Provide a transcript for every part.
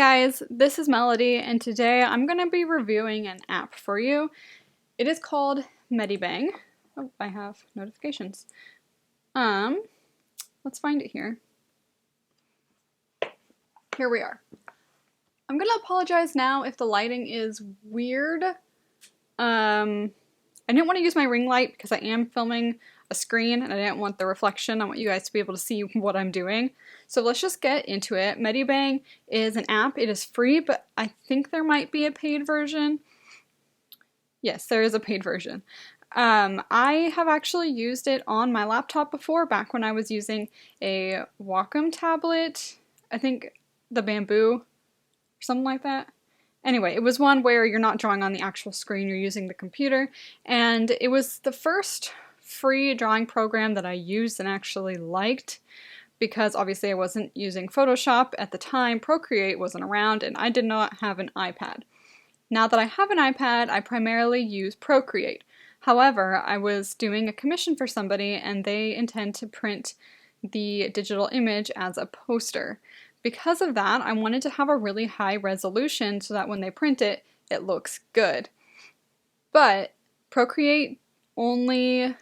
guys, this is Melody, and today I'm going to be reviewing an app for you. It is called Medibang. Oh, I have notifications. Let's find it here. Here we are. I'm going to apologize now if the lighting is weird. I didn't want to use my ring light because I am filming a screen and I didn't want the reflection. I want you guys to be able to see what I'm doing. So let's just get into it. Medibang is an app. It is free, but I think there might be a paid version. Yes, there is a paid version. I have actually used it on my laptop before, back when I was using a Wacom tablet. I think the Bamboo, or something like that. Anyway, it was one where you're not drawing on the actual screen, you're using the computer, and it was the first free drawing program that I used and actually liked, because obviously I wasn't using Photoshop at the time, Procreate wasn't around, and I did not have an iPad. Now that I have an iPad, I primarily use Procreate. However, I was doing a commission for somebody and they intend to print the digital image as a poster. Because of that, I wanted to have a really high resolution so that when they print it, it looks good. But Procreate only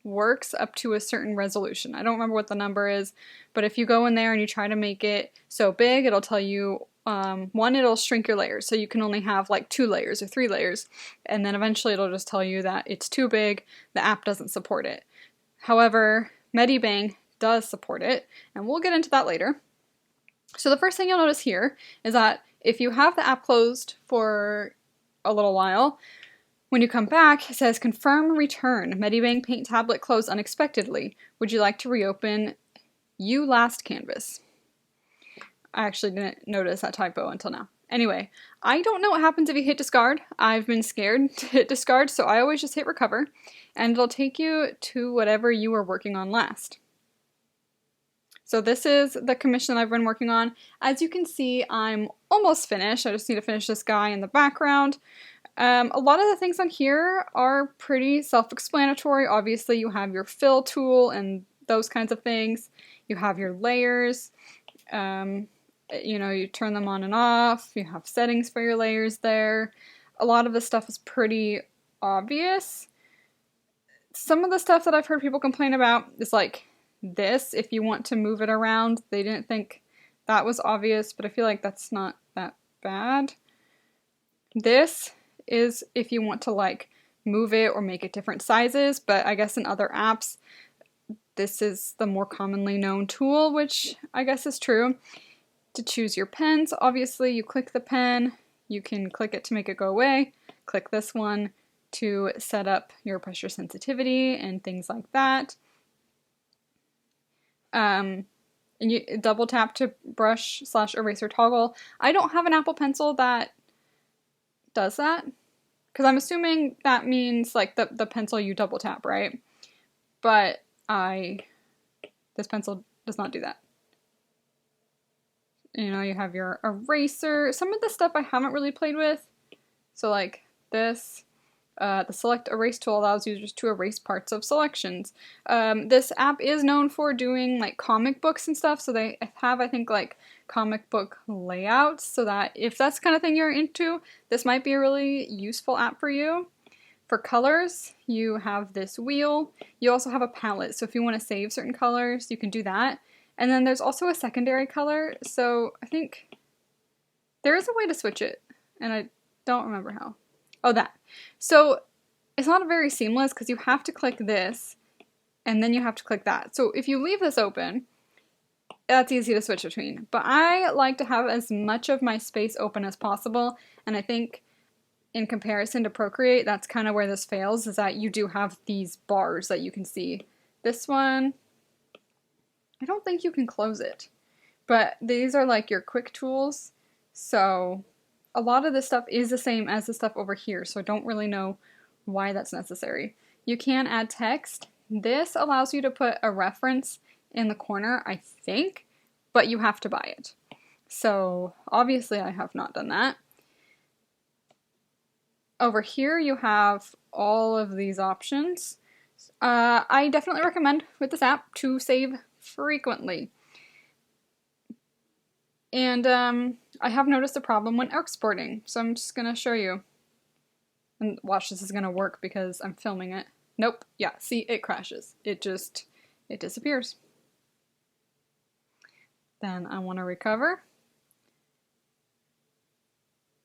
works up to a certain resolution. I don't remember what the number is, but if you go in there and you try to make it so big, it'll tell you, one, it'll shrink your layers, so you can only have like 2 layers or 3 layers, and then eventually it'll just tell you that it's too big, the app doesn't support it. However, Medibang does support it, and we'll get into that later. So the first thing you'll notice here is that if you have the app closed for a little while, when you come back, it says, confirm return. Medibang Paint tablet closed unexpectedly. Would you like to reopen You Last Canvas? I actually didn't notice that typo until now. Anyway, I don't know what happens if you hit discard. I've been scared to hit discard, so I always just hit recover, and it'll take you to whatever you were working on last. So this is the commission I've been working on. As you can see, I'm almost finished. I just need to finish this guy in the background. A lot of the things on here are pretty self-explanatory. Obviously, you have your fill tool and those kinds of things. You have your layers. You know, you turn them on and off. You have settings for your layers there. A lot of the stuff is pretty obvious. Some of the stuff that I've heard people complain about is like this, if you want to move it around. They didn't think that was obvious, but I feel like that's not that bad. This is if you want to like move it or make it different sizes, but I guess in other apps this is the more commonly known tool, which I guess is true. To choose your pens, obviously you click the pen, you can click it to make it go away, click this one to set up your pressure sensitivity and things like that. And you double tap to brush / eraser toggle. I don't have an Apple Pencil that does that, because I'm assuming that means like the pencil you double tap, right? But this pencil does not do that. You know, you have your eraser. Some of the stuff I haven't really played with. So like this, the select erase tool allows users to erase parts of selections. This app is known for doing like comic books and stuff, so they have, I think, like comic book layouts, so that if that's the kind of thing you're into, this might be a really useful app for you. For colors, you have this wheel. You also have a palette, so if you want to save certain colors, you can do that. And then there's also a secondary color, so I think there is a way to switch it, and I don't remember how. Oh, that. So it's not very seamless because you have to click this and then you have to click that. So if you leave this open, that's easy to switch between. But I like to have as much of my space open as possible, and I think in comparison to Procreate, that's kind of where this fails, is that you do have these bars that you can see. This one, I don't think you can close it, but these are like your quick tools, so a lot of this stuff is the same as the stuff over here, so I don't really know why that's necessary. You can add text. This allows you to put a reference in the corner, I think, but you have to buy it. So obviously I have not done that. Over here you have all of these options. I definitely recommend with this app to save frequently. And I have noticed a problem when exporting, so I'm just gonna show you. And watch, this is gonna work because I'm filming it. Nope, yeah, see, it crashes. It disappears. Then I wanna recover.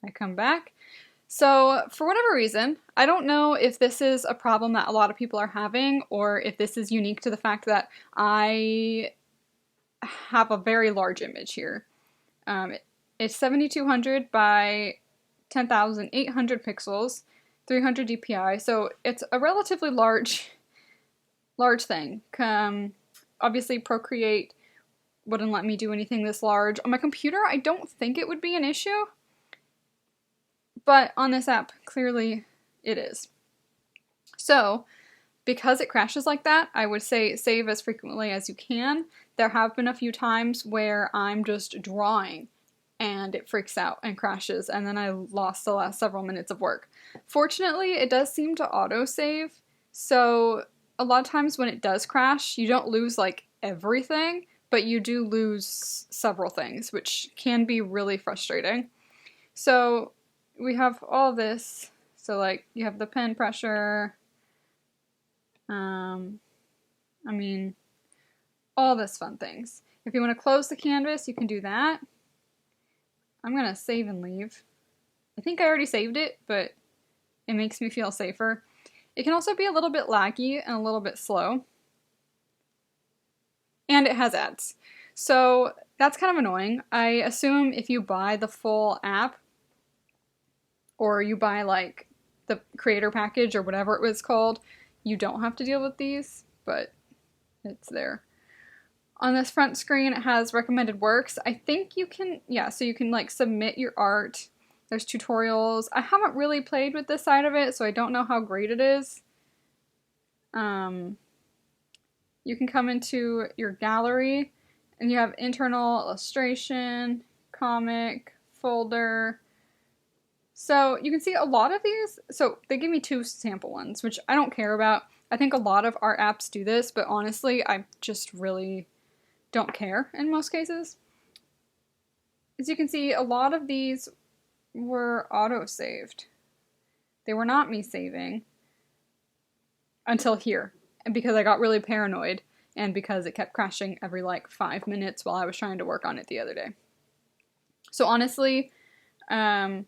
I come back. So for whatever reason, I don't know if this is a problem that a lot of people are having or if this is unique to the fact that I have a very large image here. It's 7200 by 10,800 pixels, 300 dpi, so it's a relatively large thing. Obviously Procreate wouldn't let me do anything this large. On my computer, I don't think it would be an issue, but on this app, clearly it is. So, because it crashes like that, I would say save as frequently as you can. There have been a few times where I'm just drawing and it freaks out and crashes, and then I lost the last several minutes of work. Fortunately, it does seem to auto-save, so a lot of times when it does crash, you don't lose like everything, but you do lose several things, which can be really frustrating. So we have all this, so like you have the pen pressure, I mean, all this fun things. If you want to close the canvas, you can do that. I'm gonna save and leave. I think I already saved it, but it makes me feel safer. It can also be a little bit laggy and a little bit slow. And it has ads. So that's kind of annoying. I assume if you buy the full app, or you buy like the creator package or whatever it was called, you don't have to deal with these, but it's there. On this front screen, it has recommended works. I think you can, yeah, so you can like submit your art. There's tutorials. I haven't really played with this side of it, so I don't know how great it is. You can come into your gallery, and you have internal illustration, comic, folder. So you can see a lot of these. So they give me 2 sample ones, which I don't care about. I think a lot of art apps do this, but honestly, I just really don't care in most cases. As you can see, a lot of these were auto-saved. They were not me saving until here, and because I got really paranoid and because it kept crashing every like 5 minutes while I was trying to work on it the other day. So honestly, I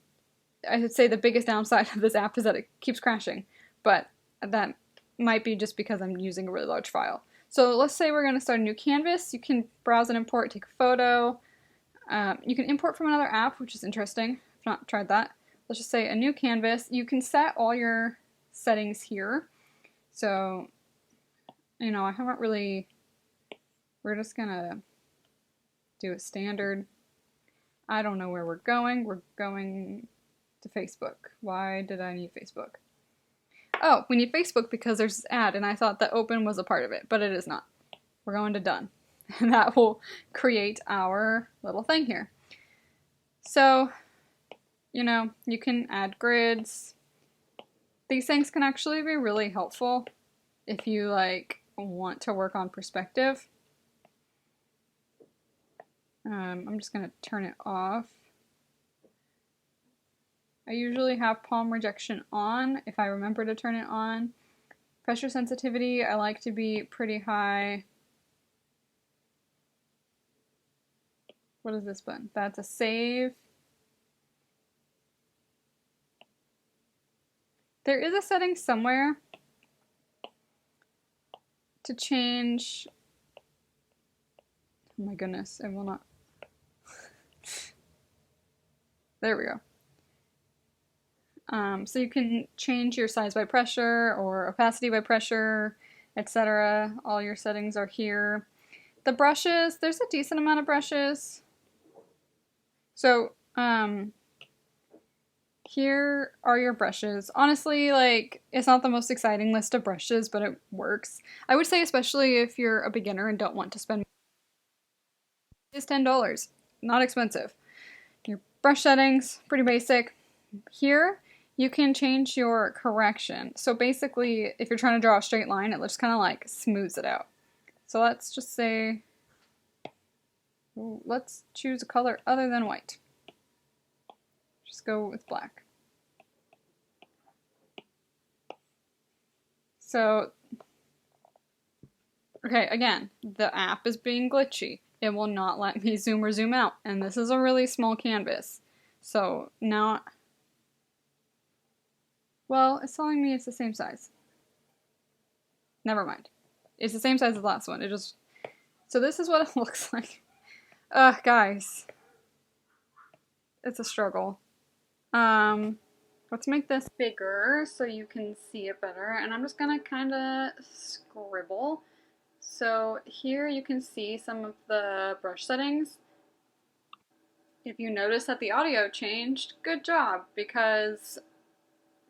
would say the biggest downside of this app is that it keeps crashing, but that might be just because I'm using a really large file. So let's say we're going to start a new canvas. You can browse and import, take a photo. You can import from another app, which is interesting. I've not tried that. Let's just say a new canvas. You can set all your settings here. So, you know, I haven't really, we're just going to do a standard. I don't know where we're going. We're going to Facebook. Why did I need Facebook? Oh, we need Facebook because there's this ad, and I thought that open was a part of it, but it is not. We're going to done, and that will create our little thing here. So, you know, you can add grids. These things can actually be really helpful if you like want to work on perspective. I'm just going to turn it off. I usually have palm rejection on if I remember to turn it on. Pressure sensitivity, I like to be pretty high. What is this button? That's a save. There is a setting somewhere to change. Oh my goodness, it will not. There we go. So you can change your size by pressure or opacity by pressure, etc. All your settings are here. The brushes, there's a decent amount of brushes. So here are your brushes. Honestly, like, it's not the most exciting list of brushes, but it works. I would say especially if you're a beginner and don't want to spend. It's $10. Not expensive. Your brush settings, pretty basic. Here, you can change your correction. So basically, if you're trying to draw a straight line, it just kind of like smooths it out. So let's just say Ooh, let's choose a color other than white. Just go with black. So, okay, again, the app is being glitchy. It will not let me zoom or zoom out, and this is a really small canvas. So now, well, it's telling me it's the same size. Never mind. It's the same size as the last one. So this is what it looks like. Guys. It's a struggle. Let's make this bigger so you can see it better, and I'm just gonna kind of scribble. So here you can see some of the brush settings. If you notice that the audio changed, good job, because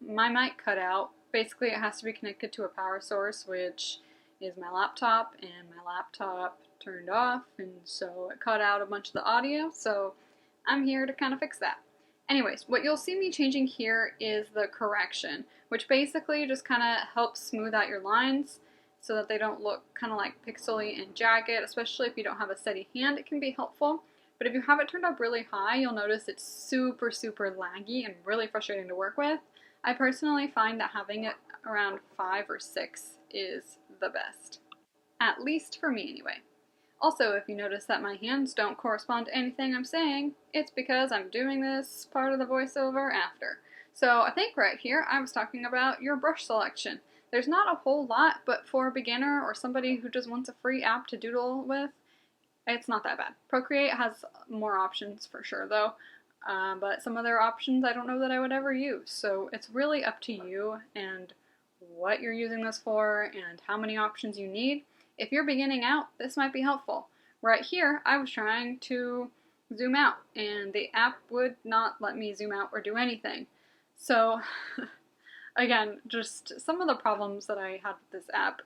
my mic cut out. Basically, it has to be connected to a power source, which is my laptop, and my laptop turned off, and so it cut out a bunch of the audio, so I'm here to kind of fix that. Anyways, what you'll see me changing here is the correction, which basically just kind of helps smooth out your lines so that they don't look kind of like pixely and jagged, especially if you don't have a steady hand. It can be helpful, but if you have it turned up really high, you'll notice it's super, super laggy and really frustrating to work with. I personally find that having it around 5 or 6 is the best. At least for me, anyway. Also, if you notice that my hands don't correspond to anything I'm saying, it's because I'm doing this part of the voiceover after. So I think right here I was talking about your brush selection. There's not a whole lot, but for a beginner or somebody who just wants a free app to doodle with, it's not that bad. Procreate has more options for sure though, but some other options I don't know that I would ever use. So it's really up to you and what you're using this for and how many options you need. If you're beginning out, this might be helpful. Right here, I was trying to zoom out, and the app would not let me zoom out or do anything. So, again, just some of the problems that I had with this app,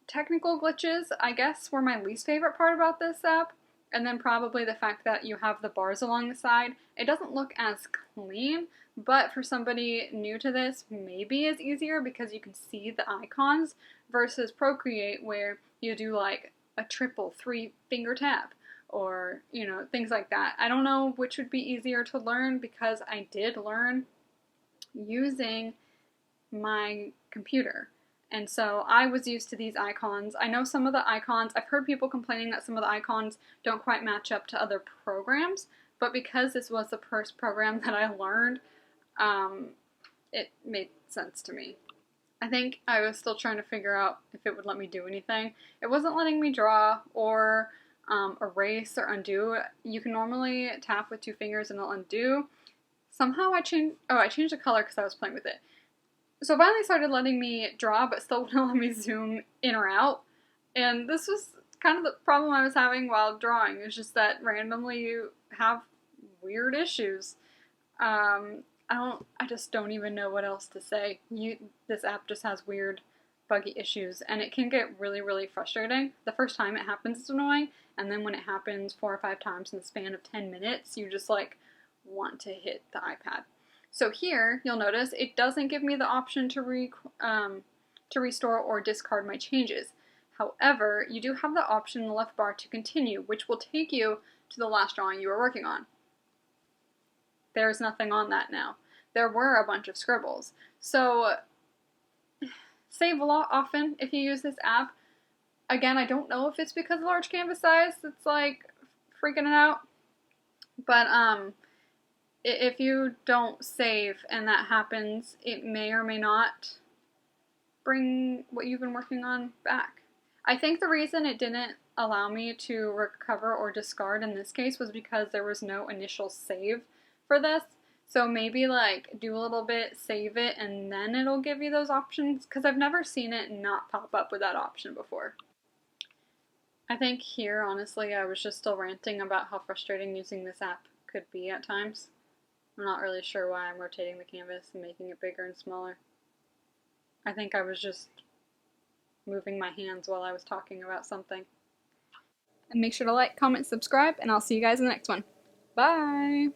technical glitches, I guess, were my least favorite part about this app, and then probably the fact that you have the bars along the side. It doesn't look as clean, but for somebody new to this, maybe it's easier because you can see the icons versus Procreate where you do like a triple 3-finger tap or, you know, things like that. I don't know which would be easier to learn because I did learn using my computer. And so I was used to these icons. I know some of the icons, I've heard people complaining that some of the icons don't quite match up to other programs, but because this was the first program that I learned, it made sense to me. I think I was still trying to figure out if it would let me do anything. It wasn't letting me draw or erase or undo. You can normally tap with 2 fingers and it'll undo. Somehow I changed the color because I was playing with it. So it finally started letting me draw, but still wouldn't let me zoom in or out. And this was kind of the problem I was having while drawing. It's just that randomly you have weird issues. I just don't even know what else to say. This app just has weird, buggy issues, and it can get really, really frustrating. The first time it happens, it's annoying, and then when it happens 4 or 5 times in the span of 10 minutes, you just like want to hit the iPad. So here, you'll notice it doesn't give me the option to restore or discard my changes. However, you do have the option in the left bar to continue, which will take you to the last drawing you were working on. There's nothing on that now. There were a bunch of scribbles. So, save a lot often if you use this app. Again, I don't know if it's because of the large canvas size that's like freaking it out. But if you don't save and that happens, it may or may not bring what you've been working on back. I think the reason it didn't allow me to recover or discard in this case was because there was no initial save for this. So maybe like do a little bit, save it, and then it'll give you those options, because I've never seen it not pop up with that option before. I think here, honestly, I was just still ranting about how frustrating using this app could be at times. I'm not really sure why I'm rotating the canvas and making it bigger and smaller. I think I was just moving my hands while I was talking about something. And make sure to like, comment, subscribe, and I'll see you guys in the next one. Bye!